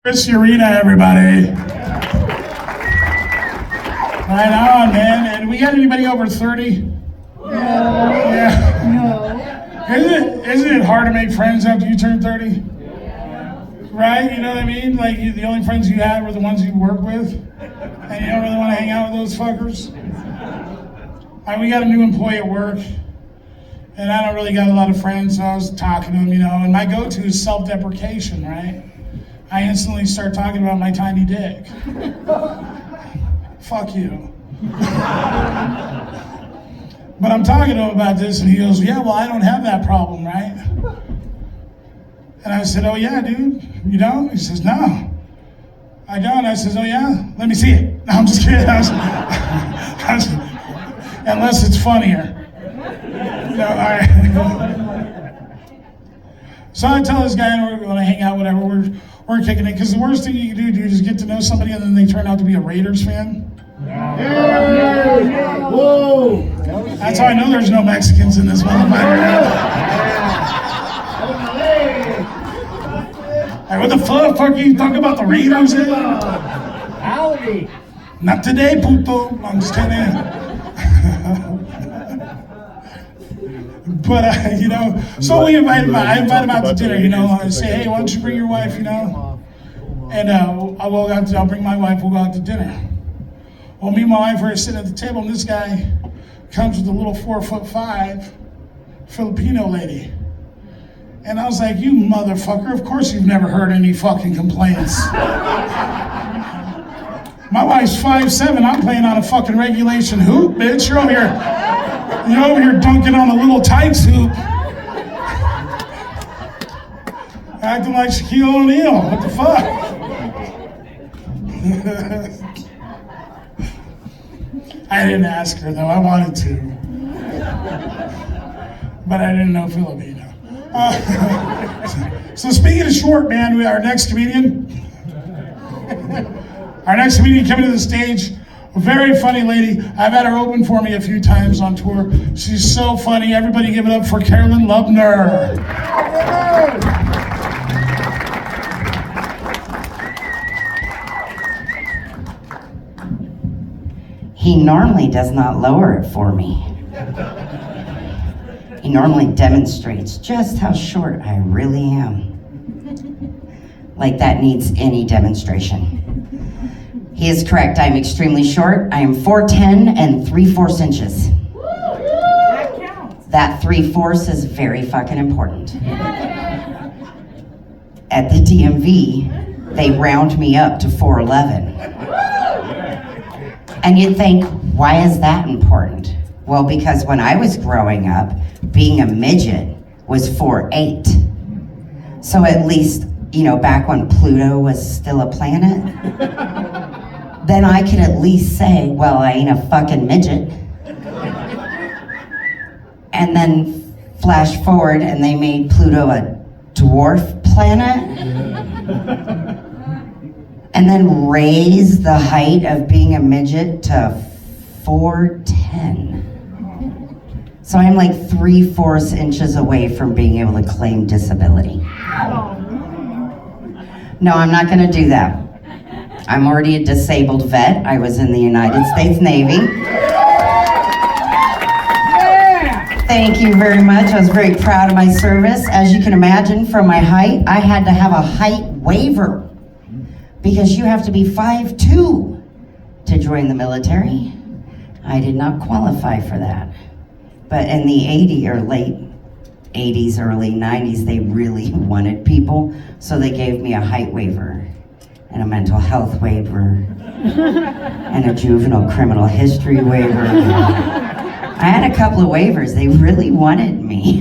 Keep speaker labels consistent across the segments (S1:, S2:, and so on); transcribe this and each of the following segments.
S1: Chris Urena, everybody. Right on, man. And we got anybody over 30?
S2: No.
S1: Yeah.
S2: No.
S1: Isn't it hard to make friends after you turn 30? Right? You know what I mean? Like, the only friends you had were the ones you work with, and you don't really want to hang out with those fuckers. We got a new employee at work, and I don't really got a lot of friends, so I was talking to him, and my go-to is self-deprecation, right? I instantly start talking about my tiny dick. Fuck you. But I'm talking to him about this, and he goes, yeah, well, I don't have that problem, right? And I said, oh, yeah, dude, you don't? He says, no, I don't. I says, oh, yeah? Let me see it. No, I'm just kidding. Unless it's funnier. All right. So I tell this guy, and we're going to hang out, whatever, we're kicking it, because the worst thing you can do, dude, is get to know somebody, and then they turn out to be a Raiders fan.
S2: Yeah. Whoa.
S1: That's how I know there's no Mexicans in this motherfucker. Hey, what the fuck are you talking about the Raiders?
S2: Howdy.
S1: Not today, puto. I'm just kidding. But, so I invite him out to dinner, I say, hey, why don't you bring your wife, And I'll bring my wife, we'll go out to dinner. Well, me and my wife are sitting at the table, and this guy comes with a little 4'5" Filipino lady. And I was like, you motherfucker, of course you've never heard any fucking complaints. My wife's 5'7", I'm playing on a fucking regulation hoop, bitch. You're over here dunking on a little tights hoop. Acting like Shaquille O'Neal, what the fuck? I didn't ask her though, I wanted to. But I didn't know Filipino. So speaking of short, man, our next comedian coming to the stage, a very funny lady. I've had her open for me a few times on tour. She's so funny. Everybody give it up for Carolyn Lubner.
S3: He normally does not lower it for me. He normally demonstrates just how short I really am. Like that needs any demonstration. He is correct, I am extremely short. I am 4'10" and 3/4 inches.
S2: That counts.
S3: That 3/4 is very fucking important. At the DMV, they round me up to 4'11". And you'd think, why is that important? Well, because when I was growing up, being a midget was 4'8". So at least, back when Pluto was still a planet, then I could at least say, well, I ain't a fucking midget. And then flash forward and they made Pluto a dwarf planet. And then raise the height of being a midget to 4'10". So I'm like 3/4 inches away from being able to claim disability. No, I'm not gonna do that. I'm already a disabled vet. I was in the United States Navy. Thank you very much. I was very proud of my service. As you can imagine, from my height, I had to have a height waiver because you have to be 5'2" to join the military. I did not qualify for that. But in the late 80s, early 90s, they really wanted people, so they gave me a height waiver and a mental health waiver and a juvenile criminal history waiver. I had a couple of waivers. They really wanted me.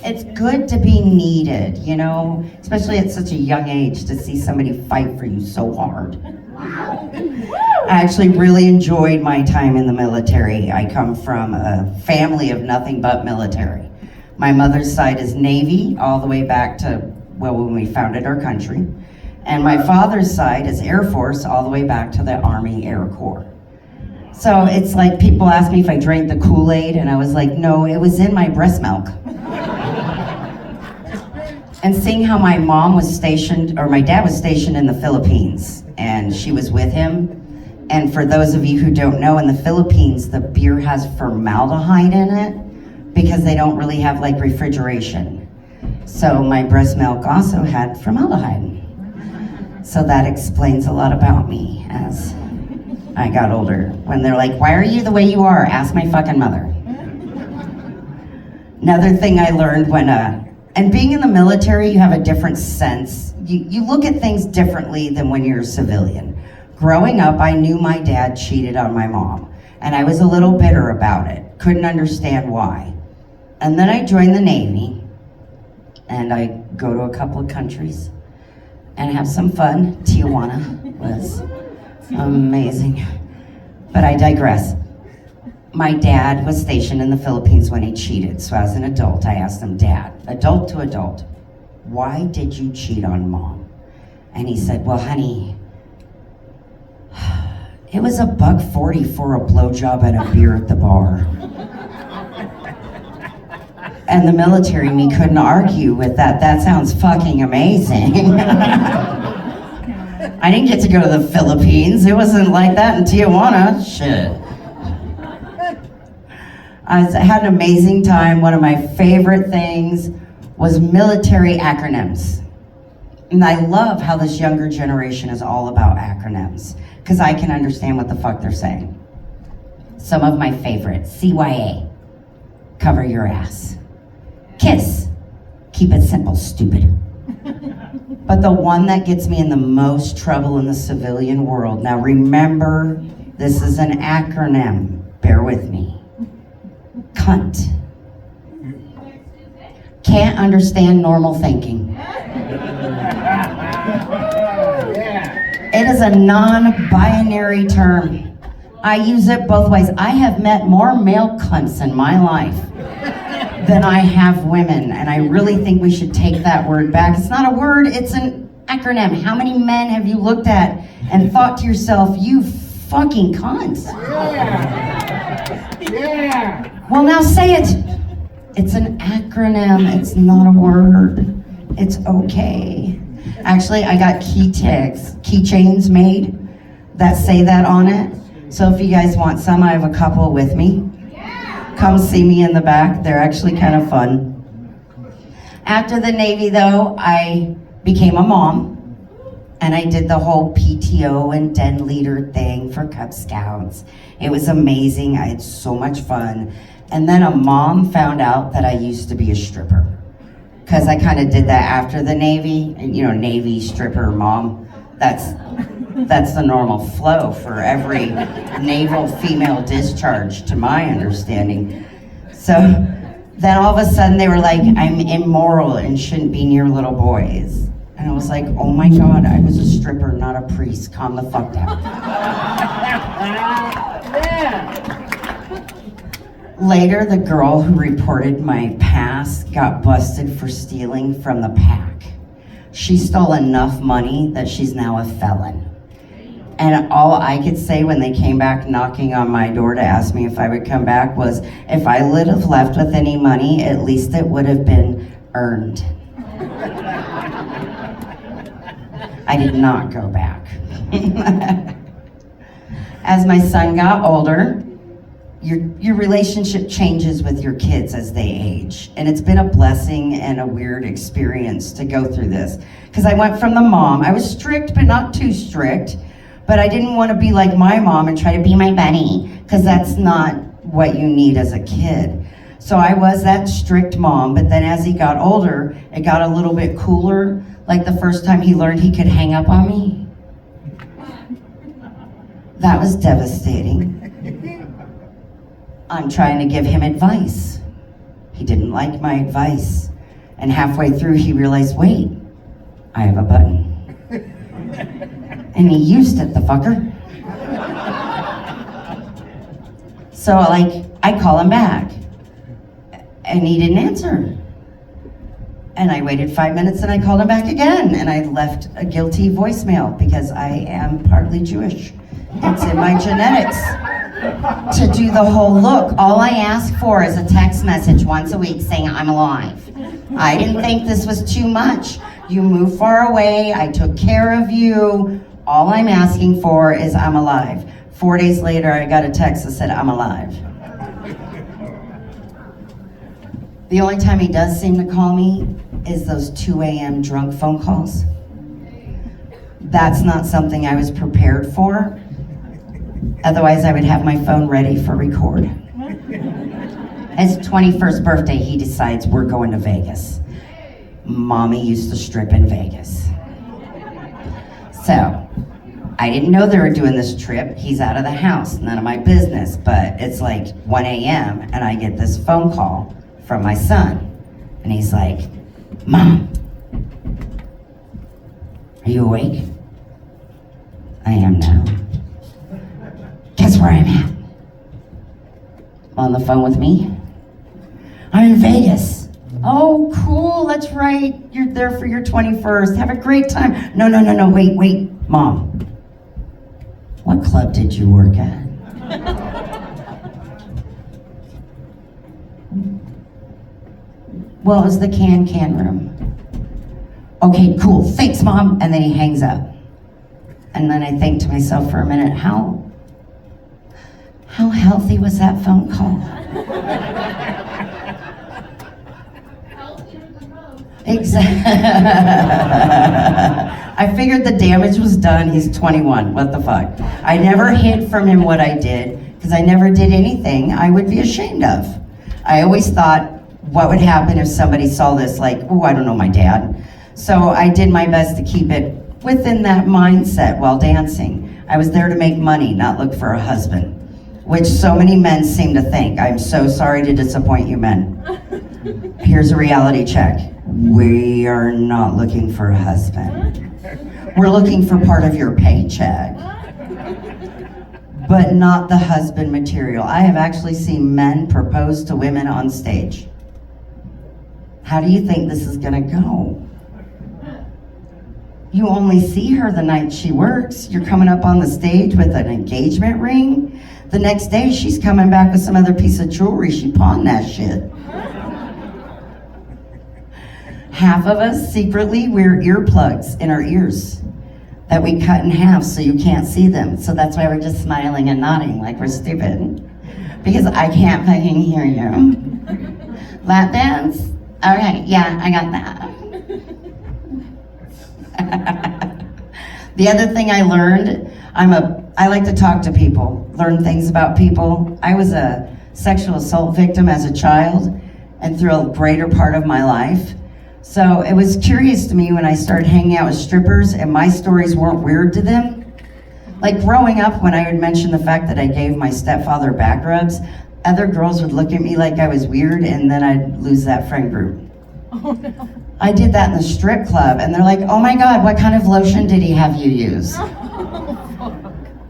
S3: It's good to be needed, especially at such a young age, to see somebody fight for you so hard. I actually really enjoyed my time in the military. I come from a family of nothing but military. My mother's side is Navy, all the way back to, when we founded our country. And my father's side is Air Force, all the way back to the Army Air Corps. So it's like people ask me if I drank the Kool-Aid, and I was like, no, it was in my breast milk. And seeing how my mom was stationed, or my dad was stationed in the Philippines, and she was with him. And for those of you who don't know, in the Philippines, the beer has formaldehyde in it because they don't really have like refrigeration. So my breast milk also had formaldehyde. So that explains a lot about me as I got older. When they're like, why are you the way you are? Ask my fucking mother. Another thing I learned when, and being in the military, you have a different sense. You look at things differently than when you're a civilian. Growing up, I knew my dad cheated on my mom, and I was a little bitter about it. Couldn't understand why. And then I joined the Navy, and I go to a couple of countries and have some fun. Tijuana was amazing. But I digress. My dad was stationed in the Philippines when he cheated. So as an adult, I asked him, Dad, adult to adult, why did you cheat on Mom? And he said, well, honey, it was $1.40 for a blowjob and a beer at the bar. And the military me couldn't argue with that. That sounds fucking amazing. I didn't get to go to the Philippines. It wasn't like that in Tijuana. Shit. I had an amazing time. One of my favorite things was military acronyms. And I love how this younger generation is all about acronyms, because I can understand what the fuck they're saying. Some of my favorites: CYA, cover your ass. KISS, keep it simple, stupid. But the one that gets me in the most trouble in the civilian world, now remember, this is an acronym, bear with me. Cunt. Can't understand normal thinking. It is a non-binary term. I use it both ways. I have met more male cunts in my life than I have women, and I really think we should take that word back. It's not a word, it's an acronym. How many men have you looked at and thought to yourself, you fucking cunt?
S2: Yeah.
S3: Well, now say it. It's an acronym, it's not a word. It's okay. Actually, I got keychains made that say that on it. So if you guys want some, I have a couple with me. Come see me in the back. They're actually kind of fun. After the Navy, though, I became a mom. And I did the whole PTO and den leader thing for Cub Scouts. It was amazing. I had so much fun. And then a mom found out that I used to be a stripper. Because I kind of did that after the Navy. And, you know, Navy, stripper, mom. That's the normal flow for every naval female discharge, to my understanding. So then all of a sudden they were like, I'm immoral and shouldn't be near little boys. And I was like, oh my God, I was a stripper, not a priest. Calm the fuck down. Later, the girl who reported my past got busted for stealing from the pack. She stole enough money that she's now a felon. And all I could say when they came back knocking on my door to ask me if I would come back was, if I would have left with any money, at least it would have been earned. I did not go back. As my son got older, your relationship changes with your kids as they age. And it's been a blessing and a weird experience to go through this. Because I went from the mom, I was strict but not too strict, but I didn't want to be like my mom and try to be my buddy, because that's not what you need as a kid. So I was that strict mom, but then as he got older, it got a little bit cooler. Like the first time he learned he could hang up on me. That was devastating. I'm trying to give him advice. He didn't like my advice. And halfway through he realized, wait, I have a button. And he used it, the fucker. So I call him back. And he didn't answer. And I waited 5 minutes and I called him back again. And I left a guilty voicemail because I am partly Jewish. It's in my genetics to do the whole look. All I ask for is a text message once a week saying I'm alive. I didn't think this was too much. You moved far away. I took care of you. All I'm asking for is I'm alive. 4 days later, I got a text that said, I'm alive. The only time he does seem to call me is those 2 a.m. drunk phone calls. That's not something I was prepared for. Otherwise, I would have my phone ready for record. His 21st birthday, he decides we're going to Vegas. Mommy used to strip in Vegas. So, I didn't know they were doing this trip. He's out of the house, none of my business. But it's like 1 a.m. and I get this phone call from my son. And he's like, Mom, are you awake? I am now. Guess where I'm at? On the phone with me? I'm in Vegas. Oh, cool, that's right. You're there for your 21st. Have a great time. No, wait, Mom. What club did you work at? Well, it was the Can room. Okay, cool, thanks, Mom. And then he hangs up. And then I think to myself for a minute, how healthy was that phone call? Exactly. I figured the damage was done. He's 21. What the fuck? I never hid from him what I did because I never did anything I would be ashamed of. I always thought, what would happen if somebody saw this? Like, oh, I don't know my dad. So I did my best to keep it within that mindset while dancing. I was there to make money, not look for a husband, which so many men seem to think. I'm so sorry to disappoint you men. Here's a reality check. We are not looking for a husband. We're looking for part of your paycheck, but not the husband material. I have actually seen men propose to women on stage. How do you think this is gonna go? You only see her the night she works. You're coming up on the stage with an engagement ring. The next day, she's coming back with some other piece of jewelry. She pawned that shit. Half of us secretly wear earplugs in our ears that we cut in half so you can't see them. So that's why we're just smiling and nodding like we're stupid. Because I can't fucking hear you. Lap dance? Okay, yeah, I got that. The other thing I learned, I like to talk to people, learn things about people. I was a sexual assault victim as a child and through a greater part of my life. So it was curious to me when I started hanging out with strippers and my stories weren't weird to them. Like growing up, when I would mention the fact that I gave my stepfather back rubs, other girls would look at me like I was weird and then I'd lose that friend group. Oh, no. I did that in the strip club and they're like, oh my God, what kind of lotion did he have you use?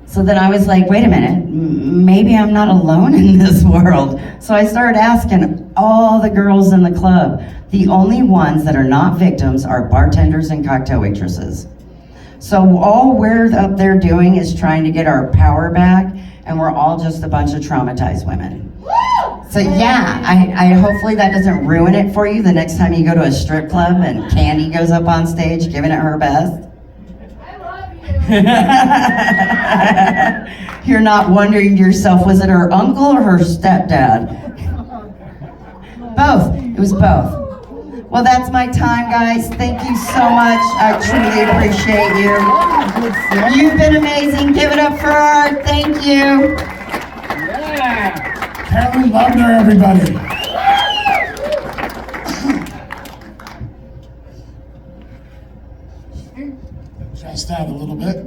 S3: So then I was like, wait a minute, maybe I'm not alone in this world. So I started asking all the girls in the club. The only ones that are not victims are bartenders and cocktail waitresses. So all we're up there doing is trying to get our power back, and we're all just a bunch of traumatized women. So yeah, I hopefully that doesn't ruin it for you the next time you go to a strip club and Candy goes up on stage giving it her best. You're not wondering to yourself, was it her uncle or her stepdad? Both. It was both. Well, that's my time, guys. Thank you so much. I truly appreciate you. You've been amazing. Give it up for Art. Thank you.
S1: Yeah. Carolyn Lubner, everybody. Stressed out a little bit.